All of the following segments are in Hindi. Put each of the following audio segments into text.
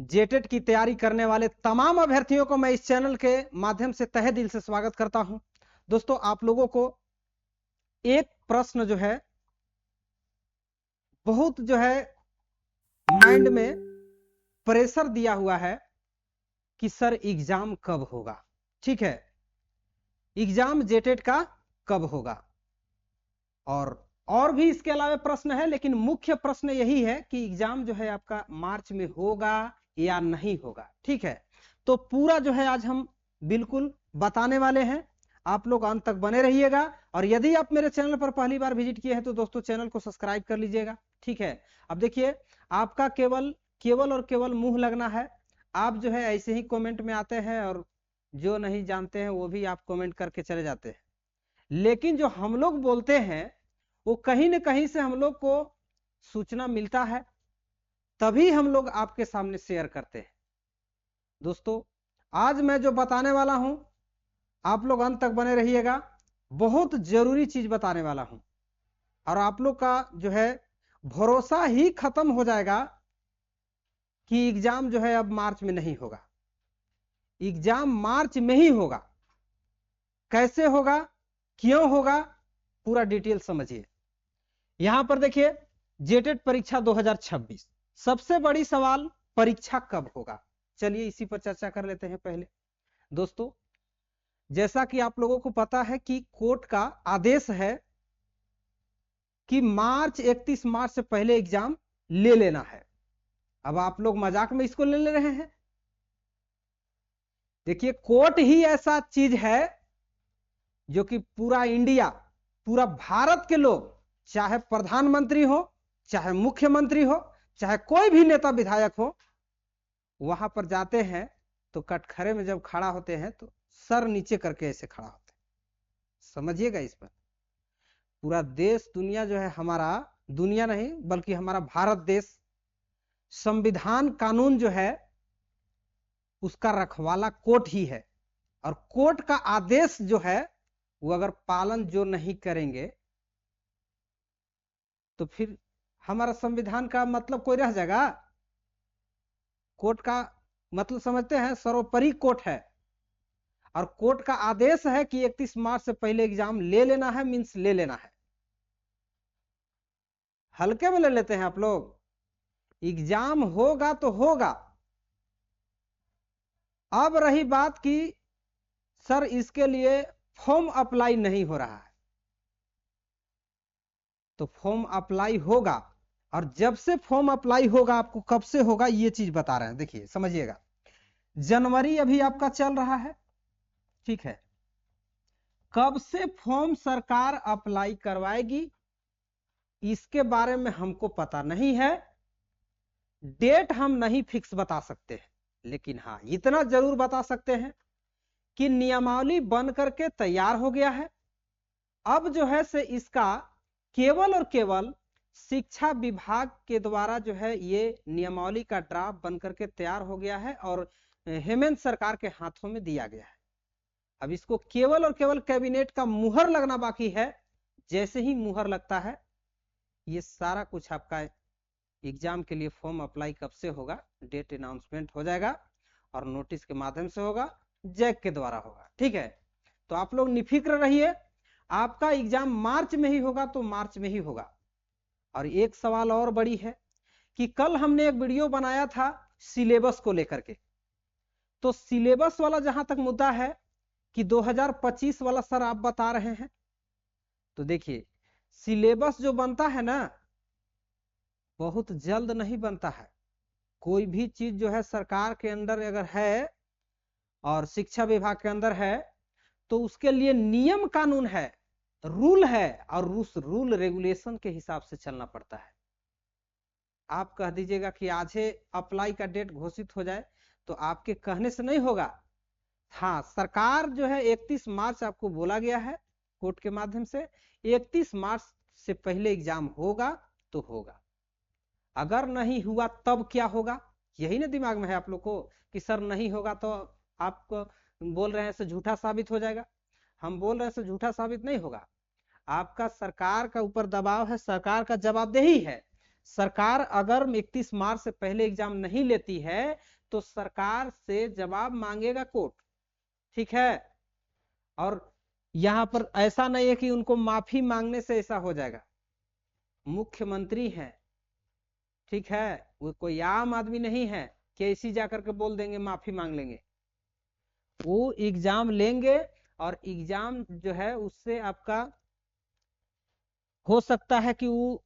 जेटेट की तैयारी करने वाले तमाम अभ्यर्थियों को मैं इस चैनल के माध्यम से तहे दिल से स्वागत करता हूं। दोस्तों, आप लोगों को एक प्रश्न जो है बहुत माइंड में प्रेशर दिया हुआ है कि सर एग्जाम कब होगा। ठीक है, एग्जाम जेटेट का कब होगा। और भी इसके अलावा प्रश्न है, लेकिन मुख्य प्रश्न यही है कि एग्जाम जो है आपका मार्च में होगा या नहीं होगा। ठीक है, तो पूरा जो है आज हम बिल्कुल बताने वाले हैं। आप लोग अंत तक बने रहिएगा। और यदि आप मेरे चैनल पर पहली बार विजिट किए हैं तो दोस्तों चैनल को सब्सक्राइब कर लीजिएगा। ठीक है, अब देखिए, आपका केवल केवल और केवल मुंह लगना है। आप जो है ऐसे ही कमेंट में आते हैं और जो नहीं जानते हैं वो भी आप कमेंट करके चले जाते हैं, लेकिन जो हम लोग बोलते हैं वो कहीं न कहीं से हम लोग को सूचना मिलता है, तभी हम लोग आपके सामने शेयर करते हैं। दोस्तों, आज मैं जो बताने वाला हूं, आप लोग अंत तक बने रहिएगा। बहुत जरूरी चीज बताने वाला हूं और आप लोग का जो है भरोसा ही खत्म हो जाएगा कि एग्जाम जो है अब मार्च में नहीं होगा। एग्जाम मार्च में ही होगा। कैसे होगा, क्यों होगा, पूरा डिटेल समझिए। यहां पर देखिए, जेटेट परीक्षा 2026, सबसे बड़ी सवाल परीक्षा कब होगा। चलिए इसी पर चर्चा कर लेते हैं। पहले दोस्तों, जैसा कि आप लोगों को पता है कि कोर्ट का आदेश है कि 31 मार्च से पहले एग्जाम ले लेना है। अब आप लोग मजाक में इसको ले रहे हैं। देखिए, कोर्ट ही ऐसा चीज है जो कि पूरा इंडिया, पूरा भारत के लोग, चाहे प्रधानमंत्री हो, चाहे मुख्यमंत्री हो, चाहे कोई भी नेता विधायक हो, वहां पर जाते हैं तो कटघरे में जब खड़ा होते हैं तो सर नीचे करके ऐसे खड़ा होते हैं। समझिएगा इस पर। पूरा देश दुनिया जो है हमारा, दुनिया नहीं बल्कि हमारा भारत देश, संविधान कानून जो है उसका रखवाला कोर्ट ही है। और कोर्ट का आदेश जो है वो अगर पालन जो नहीं करेंगे तो फिर हमारा संविधान का मतलब कोई रह जाएगा। कोर्ट का मतलब समझते हैं, सर्वोपरि कोर्ट है। और कोर्ट का आदेश है कि 31 मार्च से पहले एग्जाम ले लेना है, मींस ले लेना है। हल्के में ले लेते हैं आप लोग। एग्जाम होगा तो होगा। अब रही बात कि सर इसके लिए फॉर्म अप्लाई नहीं हो रहा है, तो फॉर्म अप्लाई होगा। और जब से फॉर्म अप्लाई होगा, आपको कब से होगा ये चीज बता रहे हैं। देखिए समझिएगा, जनवरी अभी आपका चल रहा है। ठीक है, कब से फॉर्म सरकार अप्लाई करवाएगी इसके बारे में हमको पता नहीं है। डेट हम नहीं फिक्स बता सकते हैं, लेकिन हाँ इतना जरूर बता सकते हैं कि नियमावली बन करके तैयार हो गया है। अब जो है से इसका केवल और केवल शिक्षा विभाग के द्वारा जो है ये नियमावली का ड्राफ्ट बन करके तैयार हो गया है और हेमंत सरकार के हाथों में दिया गया है। अब इसको केवल और केवल कैबिनेट का मुहर लगना बाकी है। जैसे ही मुहर लगता है, ये सारा कुछ आपका एग्जाम के लिए फॉर्म अप्लाई कब से होगा, डेट अनाउंसमेंट हो जाएगा और नोटिस के माध्यम से होगा, जैक के द्वारा होगा। ठीक है, तो आप लोग निफिक्र रहिए। आपका एग्जाम मार्च में ही होगा तो मार्च में ही होगा। और एक सवाल और बड़ी है कि कल हमने एक वीडियो बनाया था सिलेबस को लेकर के। तो सिलेबस वाला जहां तक मुद्दा है कि 2025 वाला सर आप बता रहे हैं, तो देखिए सिलेबस जो बनता है ना, बहुत जल्द नहीं बनता है। कोई भी चीज जो है सरकार के अंदर अगर है और शिक्षा विभाग के अंदर है तो उसके लिए नियम कानून है, रूल है, और उस रूल रेगुलेशन के हिसाब से चलना पड़ता है। आप कह दीजिएगा कि आज ही अप्लाई का डेट घोषित हो जाए, तो आपके कहने से नहीं होगा। हाँ, सरकार जो है 31 मार्च आपको बोला गया है कोर्ट के माध्यम से, 31 मार्च से पहले एग्जाम होगा तो होगा। अगर नहीं हुआ तब क्या होगा, यही ना दिमाग में है आप लोग को कि सर नहीं होगा तो आपको बोल रहे हैं से झूठा साबित हो जाएगा। हम बोल रहे हैं से झूठा साबित नहीं होगा। आपका सरकार का ऊपर दबाव है, सरकार का जवाबदेही है। सरकार अगर 31 मार्च से पहले एग्जाम नहीं लेती है तो सरकार से जवाब मांगेगा कोर्ट, ठीक है। और यहां पर ऐसा नहीं है कि उनको माफी मांगने से ऐसा हो जाएगा, मुख्यमंत्री हैं, ठीक है, वो कोई आम आदमी नहीं है कि ऐसी जाकर के बोल देंगे माफी मांग लेंगे। वो एग्जाम लेंगे और एग्जाम जो है उससे आपका हो सकता है कि वो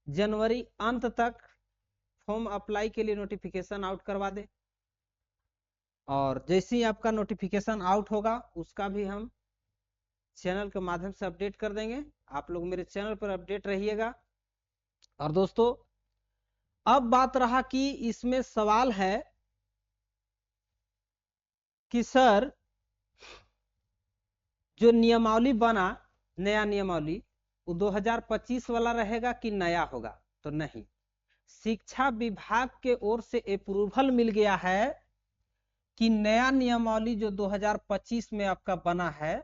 जनवरी अंत तक फॉर्म अप्लाई के लिए नोटिफिकेशन आउट करवा दे, और जैसे ही आपका नोटिफिकेशन आउट होगा उसका भी हम चैनल के माध्यम से अपडेट कर देंगे। आप लोग मेरे चैनल पर अपडेट रहिएगा। और दोस्तों अब बात रहा कि इसमें सवाल है कि सर जो नियमावली बना, नया नियमावली, वो 2025 वाला रहेगा कि नया होगा? तो नहीं, शिक्षा विभाग के ओर से अप्रूवल मिल गया है कि नया नियमावली जो 2025 में आपका बना है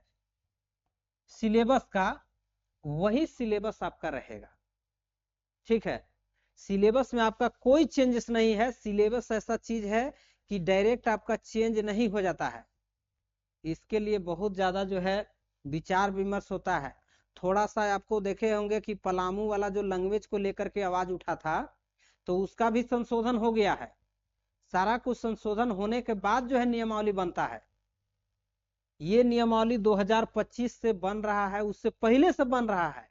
सिलेबस का, वही सिलेबस आपका रहेगा, ठीक है। सिलेबस में आपका कोई चेंजेस नहीं है। सिलेबस ऐसा चीज है कि डायरेक्ट आपका चेंज नहीं हो जाता है, इसके लिए बहुत ज्यादा जो है विचार विमर्श होता है। थोड़ा सा आपको देखे होंगे कि पलामू वाला जो लैंग्वेज को लेकर के आवाज उठा था, तो उसका भी संशोधन हो गया है। सारा कुछ संशोधन होने के बाद जो है नियमावली बनता है। ये नियमावली 2025 से बन रहा है, उससे पहले से बन रहा है,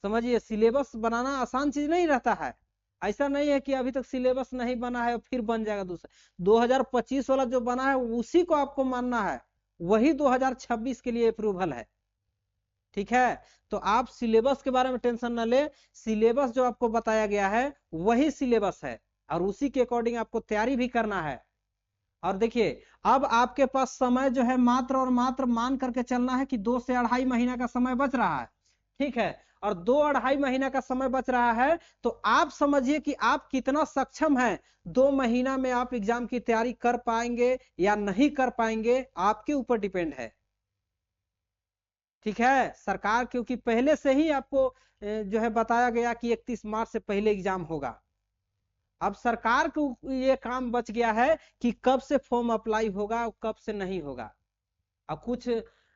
समझिए। सिलेबस बनाना आसान चीज नहीं रहता है। ऐसा नहीं है कि अभी तक सिलेबस नहीं बना है फिर बन जाएगा दूसरा। 2025 वाला जो बना है उसी को आपको मानना है, वही 2026 के लिए अप्रूवल है, ठीक है। तो आप सिलेबस के बारे में टेंशन न ले, सिलेबस जो आपको बताया गया है वही सिलेबस है, और उसी के अकॉर्डिंग आपको तैयारी भी करना है। और देखिए अब आपके पास समय जो है मात्र और मात्र मान करके चलना है कि 2 से 2.5 महीना का समय बच रहा है, ठीक है। और 2-2.5 महीना का समय बच रहा है, तो आप समझिए कि आप कितना सक्षम हैं। 2 महीना में आप एग्जाम की तैयारी कर पाएंगे या नहीं कर पाएंगे, आपके ऊपर डिपेंड है, ठीक है। सरकार क्योंकि पहले से ही आपको जो है बताया गया कि 31 मार्च से पहले एग्जाम होगा। अब सरकार को ये काम बच गया है कि कब से फॉर्म अप्लाई होगा और कब से नहीं होगा। अब कुछ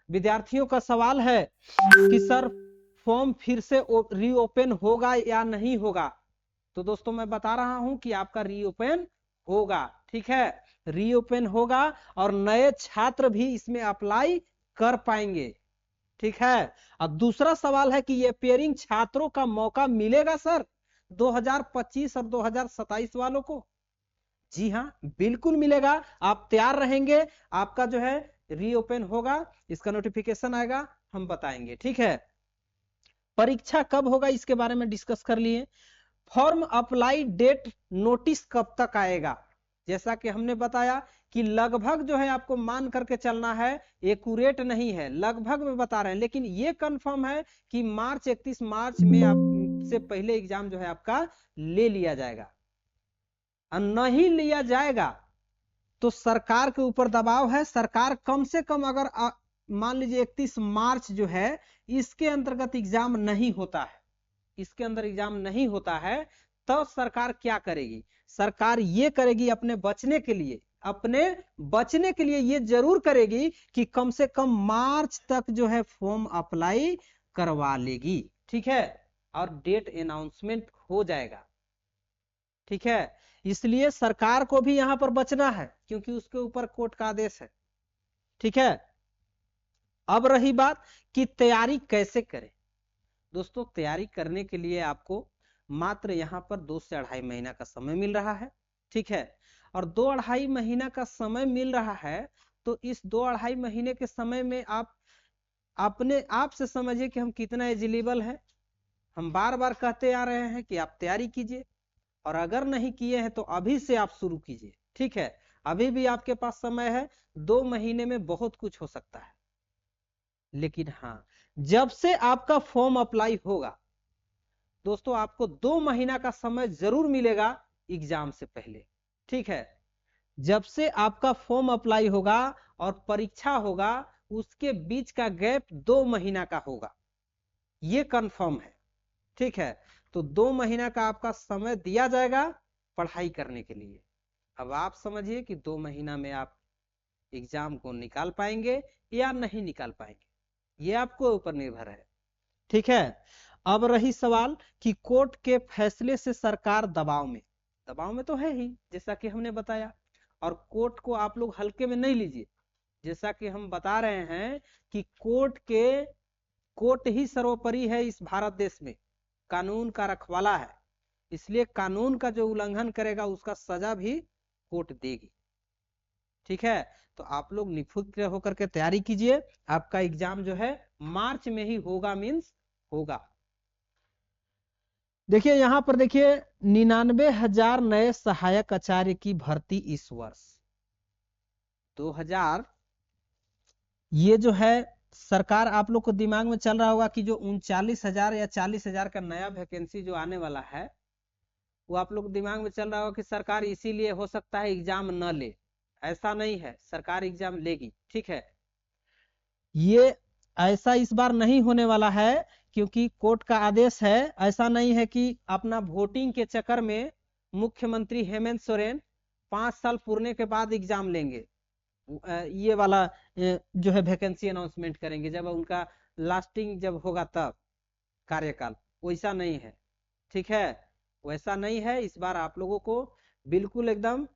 विद्यार्थियों का सवाल है कि सर फॉर्म फिर से रीओपन होगा या नहीं होगा? तो दोस्तों मैं बता रहा हूं कि आपका रीओपन होगा, ठीक है, रीओपन होगा और नए छात्र भी इसमें अप्लाई कर पाएंगे, ठीक है। अब दूसरा सवाल है कि ये पेयरिंग छात्रों का मौका मिलेगा सर 2025 और 2027 वालों को? जी हाँ, बिल्कुल मिलेगा। आप तैयार रहेंगे, आपका जो है रीओपन होगा, इसका नोटिफिकेशन आएगा, हम बताएंगे, ठीक है। परीक्षा कब होगा इसके बारे में डिस्कस कर लिए। फॉर्म अप्लाई डेट नोटिस कब तक आएगा? जैसा कि हमने बताया कि लगभग जो है आपको मान करके चलना है, एक्यूरेट नहीं है, लगभग में बता रहे हैं, लेकिन ये कंफर्म है कि 31 मार्च में आप से पहले एग्जाम जो है आपका ले लिया जाएगा। और नहीं लिया जाएगा तो सरकार के ऊपर दबाव है। सरकार कम से कम अगर मान लीजिए 31 मार्च जो है इसके अंतर्गत एग्जाम नहीं होता है, इसके अंदर एग्जाम नहीं होता है, तो सरकार क्या करेगी? सरकार ये करेगी अपने बचने के लिए, अपने बचने के लिए ये जरूर करेगी कि कम से कम मार्च तक जो है फॉर्म अप्लाई करवा लेगी, ठीक है, और डेट अनाउंसमेंट हो जाएगा, ठीक है। इसलिए सरकार को भी यहां पर बचना है क्योंकि उसके ऊपर कोर्ट का आदेश है, ठीक है। अब रही बात कि तैयारी कैसे करें। दोस्तों तैयारी करने के लिए आपको मात्र यहां पर 2 से 2.5 महीना का समय मिल रहा है, ठीक है। और 2-2.5 महीना का समय मिल रहा है, तो इस 2-2.5 महीने के समय में आप अपने आप से समझिए कि हम कितना एलिजिबल हैं। हम बार बार कहते आ रहे हैं कि आप तैयारी कीजिए, और अगर नहीं किए हैं तो अभी से आप शुरू कीजिए, ठीक है। अभी भी आपके पास समय है, 2 महीने में बहुत कुछ हो सकता है। लेकिन हाँ, जब से आपका फॉर्म अप्लाई होगा दोस्तों, आपको 2 महीना का समय जरूर मिलेगा एग्जाम से पहले, ठीक है। जब से आपका फॉर्म अप्लाई होगा और परीक्षा होगा, उसके बीच का गैप 2 महीना का होगा, ये कंफर्म है, ठीक है। तो 2 महीना का आपका समय दिया जाएगा पढ़ाई करने के लिए। अब आप समझिए कि 2 महीना में आप एग्जाम को निकाल पाएंगे या नहीं निकाल पाएंगे, ये आपको ऊपर निर्भर है। ठीक है, अब रही सवाल कि कोर्ट के फैसले से सरकार दबाव में तो है ही, जैसा कि हमने बताया। और कोर्ट को आप लोग हल्के में नहीं लीजिए, जैसा कि हम बता रहे हैं कि कोर्ट ही सर्वोपरि है इस भारत देश में, कानून का रखवाला है, इसलिए कानून का जो उल्लंघन करेगा उसका सजा भी कोर्ट देगी। ठीक है, तो आप लोग निफिक्र होकर के तैयारी कीजिए, आपका एग्जाम जो है मार्च में ही होगा, मींस होगा। देखिए यहां पर देखिए 99,000 नए सहायक आचार्य की भर्ती इस वर्ष 2000। ये जो है सरकार, आप लोग को दिमाग में चल रहा होगा कि जो 39,000 या 40,000 का नया वैकेंसी जो आने वाला है, वो आप लोग दिमाग में चल रहा होगा कि सरकार इसीलिए हो सकता है एग्जाम न ले। ऐसा नहीं है, सरकार एग्जाम लेगी। ठीक है, ये ऐसा इस बार नहीं होने वाला है, क्योंकि कोर्ट का आदेश है। ऐसा नहीं है कि अपना वोटिंग के चक्कर में मुख्यमंत्री हेमंत सोरेन 5 साल पूरने के बाद एग्जाम लेंगे, ये वाला जो है वैकेंसी अनाउंसमेंट करेंगे जब उनका लास्टिंग जब होगा तब कार्यकाल, वैसा नहीं है। ठीक है, वैसा नहीं है। इस बार आप लोगों को बिल्कुल एकदम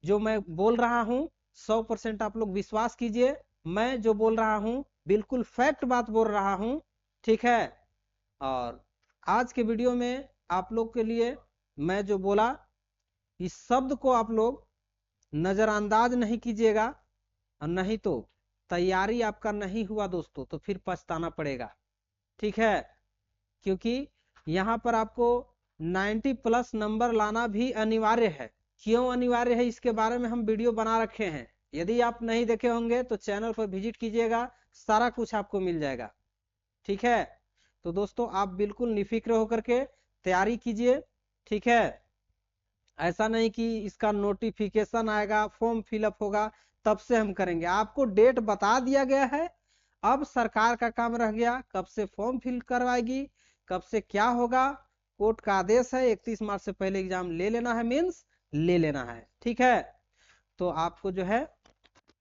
जो मैं बोल रहा हूं 100% आप लोग विश्वास कीजिए, मैं जो बोल रहा हूं बिल्कुल फैक्ट बात बोल रहा हूं। ठीक है, और आज के वीडियो में आप लोग के लिए मैं जो बोला, इस शब्द को आप लोग नजरअंदाज नहीं कीजिएगा, और नहीं तो तैयारी आपका नहीं हुआ दोस्तों तो फिर पछताना पड़ेगा। ठीक है, क्योंकि यहाँ पर आपको 90+ नंबर लाना भी अनिवार्य है। क्यों अनिवार्य है, इसके बारे में हम वीडियो बना रखे हैं, यदि आप नहीं देखे होंगे तो चैनल पर विजिट कीजिएगा, सारा कुछ आपको मिल जाएगा। ठीक है, तो दोस्तों आप बिल्कुल निफिक्र होकर के तैयारी कीजिए। ठीक है, ऐसा नहीं कि इसका नोटिफिकेशन आएगा, फॉर्म फिलअप होगा तब से हम करेंगे। आपको डेट बता दिया गया है, अब सरकार का काम रह गया कब से फॉर्म फिल करवाएगी, कब से क्या होगा। कोर्ट का आदेश है 31 मार्च से पहले एग्जाम ले लेना है, मीन्स ले लेना है। ठीक है, तो आपको जो है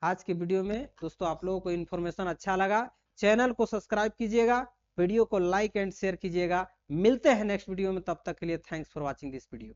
आज के वीडियो में दोस्तों आप लोगों को इन्फॉर्मेशन अच्छा लगा, चैनल को सब्सक्राइब कीजिएगा, वीडियो को लाइक एंड शेयर कीजिएगा। मिलते हैं नेक्स्ट वीडियो में, तब तक के लिए thanks for watching this video.